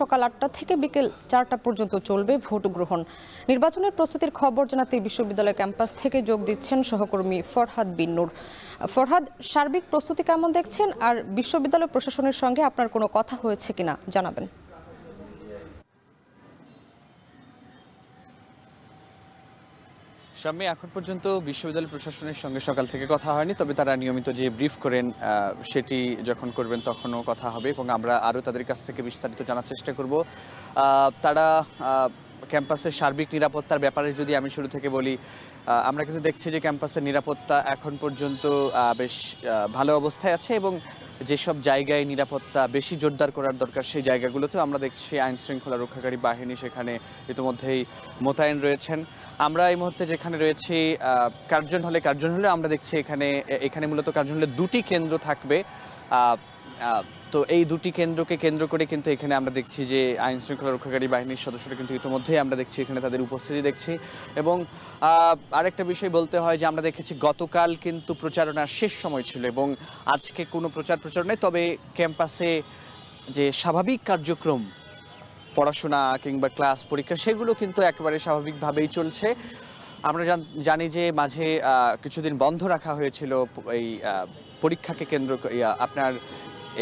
সকাল ৮টা থেকে বিকেল ৪টা পর্যন্ত চলবে ভোট গ্রহণ। নির্বাচনের প্রস্তুতির খবর জানাতে বিশ্ববিদ্যালয় ক্যাম্পাস থেকে যোগ দিচ্ছেন সহকর্মী ফরহাদ বিন নূর। ফরহাদ, সার্বিক প্রস্তুতি কেমন দেখছেন, আর বিশ্ববিদ্যালয় প্রশাসনের সঙ্গে আপনার কোনো কথা হয়েছে কিনা জানাবেন। শাম্মী, এখন পর্যন্ত বিশ্ববিদ্যালয় প্রশাসনের সঙ্গে সকাল থেকে কথা হয়নি, তবে তারা নিয়মিত যে ব্রিফ করেন সেটি যখন করবেন তখনও কথা হবে এবং আমরা আরও তাদের কাছ থেকে বিস্তারিত জানার চেষ্টা করব। তারা ক্যাম্পাসের সার্বিক নিরাপত্তার ব্যাপারে যদি আমি শুরু থেকে বলি, আমরা কিন্তু দেখছি যে ক্যাম্পাসের নিরাপত্তা এখন পর্যন্ত বেশ ভালো অবস্থায় আছে এবং যেসব জায়গায় নিরাপত্তা বেশি জোরদার করার দরকার সেই জায়গাগুলোতেও আমরা দেখছি আইন শৃঙ্খলা রক্ষাকারী বাহিনী সেখানে ইতিমধ্যেই মোতায়েন রয়েছেন। আমরা এই মুহূর্তে যেখানে রয়েছি কার্জন হলে আমরা দেখছি এখানে মূলত কার্জন হলে দুটি কেন্দ্র থাকবে। তো এই দুটি কেন্দ্রকে কেন্দ্র করে কিন্তু এখানে আমরা দেখছি যে আইন শৃঙ্খলা রক্ষাকারী বাহিনীর সদস্যরা কিন্তু ইতিমধ্যেই আমরা দেখছি এখানে তাদের উপস্থিতি দেখছি। এবং আরেকটা বিষয় বলতে হয় যে আমরা দেখেছি গতকাল কিন্তু প্রচারণার শেষ সময় ছিল এবং আজকে কোনো প্রচারণায়, তবে ক্যাম্পাসে যে স্বাভাবিক কার্যক্রম পড়াশোনা কিংবা ক্লাস পরীক্ষা সেগুলো কিন্তু একেবারে স্বাভাবিকভাবেই চলছে। আমরা জানি যে মাঝে কিছুদিন বন্ধ রাখা হয়েছিল এই পরীক্ষাকে কেন্দ্র আপনার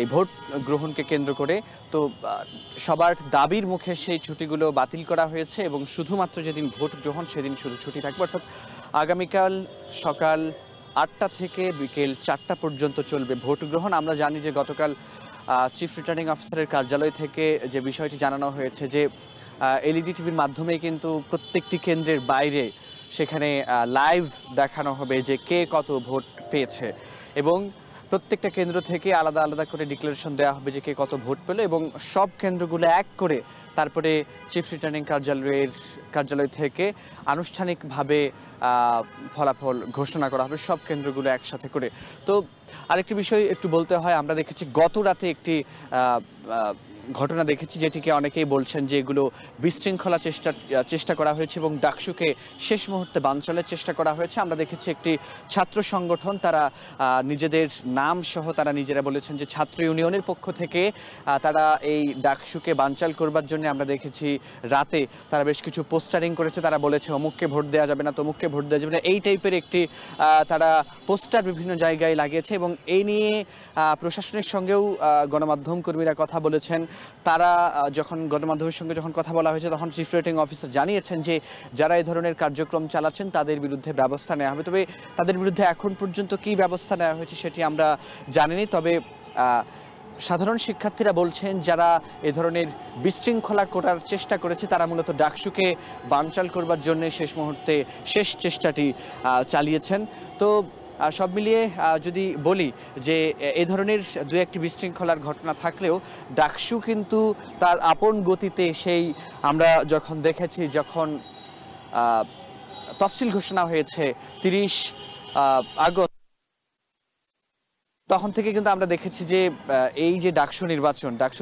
এই ভোট গ্রহণকে কেন্দ্র করে, তো সবার দাবির মুখে সেই ছুটিগুলো বাতিল করা হয়েছে এবং শুধুমাত্র যেদিন ভোট গ্রহণ সেদিন শুধু ছুটি থাকবে, অর্থাৎ আগামীকাল সকাল ৮টা থেকে বিকেল ৪টা পর্যন্ত চলবে ভোট গ্রহণ। আমরা জানি যে গতকাল চিফ রিটার্নিং অফিসারের কার্যালয় থেকে যে বিষয়টি জানানো হয়েছে যে এলইডি টিভির মাধ্যমে কিন্তু প্রত্যেকটি কেন্দ্রের বাইরে সেখানে লাইভ দেখানো হবে যে কে কত ভোট পেয়েছে এবং প্রত্যেকটা কেন্দ্র থেকে আলাদা আলাদা করে ডিক্লারেশন দেওয়া হবে যে কে কত ভোট পেল এবং সব কেন্দ্রগুলো এক করে তারপরে চিফ রিটার্নিং কার্যালয় থেকে আনুষ্ঠানিকভাবে ফলাফল ঘোষণা করা হবে সব কেন্দ্রগুলো একসাথে করে। তো আরেকটি বিষয় একটু বলতে হয়, আমরা দেখেছি গত রাতে একটি ঘটনা দেখেছি যেটিকে অনেকেই বলছেন যে এগুলো বিশৃঙ্খলা চেষ্টা করা হয়েছে এবং ডাকসুকে শেষ মুহূর্তে বানচালের চেষ্টা করা হয়েছে। আমরা দেখেছি একটি ছাত্র সংগঠন তারা নিজেদের নাম সহ তারা নিজেরা বলেছেন যে ছাত্র ইউনিয়নের পক্ষ থেকে তারা এই ডাকসুকে বানচাল করবার জন্য আমরা দেখেছি রাতে তারা বেশ কিছু পোস্টারিং করেছে। তারা বলেছে অমুককে ভোট দেওয়া যাবে না, তমুককে ভোট দেওয়া যাবে না, এই টাইপের একটি তারা পোস্টার বিভিন্ন জায়গায় লাগিয়েছে এবং এই নিয়ে প্রশাসনের সঙ্গেও গণমাধ্যম কর্মীরা কথা বলেছেন। তারা যখন গণমাধ্যমের সঙ্গে যখন কথা বলা হয়েছে তখন চিফ রিটার্নিং অফিসার জানিয়েছেন যে যারা এই ধরনের কার্যক্রম চালাচ্ছেন তাদের বিরুদ্ধে ব্যবস্থা নেওয়া হবে, তবে তাদের বিরুদ্ধে এখন পর্যন্ত কী ব্যবস্থা নেওয়া হয়েছে সেটি আমরা জানিনি। তবে সাধারণ শিক্ষার্থীরা বলছেন যারা এ ধরনের বিশৃঙ্খলা করার চেষ্টা করেছে তারা মূলত ডাকসুকে বানচাল করবার জন্য শেষ মুহূর্তে শেষ চেষ্টাটি চালিয়েছেন। তো সব মিলিয়ে যদি বলি যে এ ধরনের দু একটি বিশৃঙ্খলার ঘটনা থাকলেও ডাকসু কিন্তু তার আপন গতিতে সেই আমরা যখন দেখেছি যখন তফসিল ঘোষণা হয়েছে 30 আগস্ট, তখন থেকে কিন্তু আমরা দেখেছি যে এই যে ডাকসু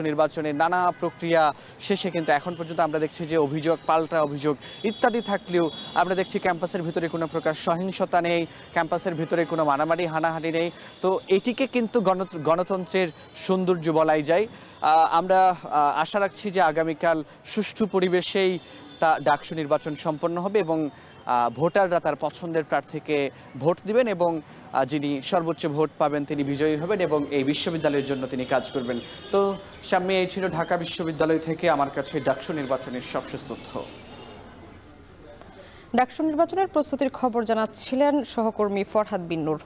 নির্বাচনের নানা প্রক্রিয়া শেষে কিন্তু এখন পর্যন্ত আমরা দেখছি যে অভিযোগ পাল্টা অভিযোগ ইত্যাদি থাকলেও আমরা দেখছি ক্যাম্পাসের ভিতরে কোনো প্রকার সহিংসতা নেই, ক্যাম্পাসের ভিতরে কোনো মারামারি হানাহানি নেই। তো এটিকে কিন্তু গণতন্ত্রের সৌন্দর্য বলাই যায়। আমরা আশা রাখছি যে আগামীকাল সুষ্ঠু পরিবেশেই তা ডাকসু নির্বাচন সম্পন্ন হবে এবং ভোটাররা তার পছন্দের প্রার্থীকে ভোট দিবেন এবং যিনি সর্বোচ্চ ভোট পাবেন তিনি বিজয়ী হবেন এবং এই বিশ্ববিদ্যালয়ের জন্য তিনি কাজ করবেন। তো সামনে এই ছিল ঢাকা বিশ্ববিদ্যালয় থেকে আমার কাছে ডাকসু নির্বাচনের সবশেষ তথ্য। ডাকসু নির্বাচনের প্রস্তুতির খবর জানাচ্ছিলেন সহকর্মী ফরহাদ বিন নূর।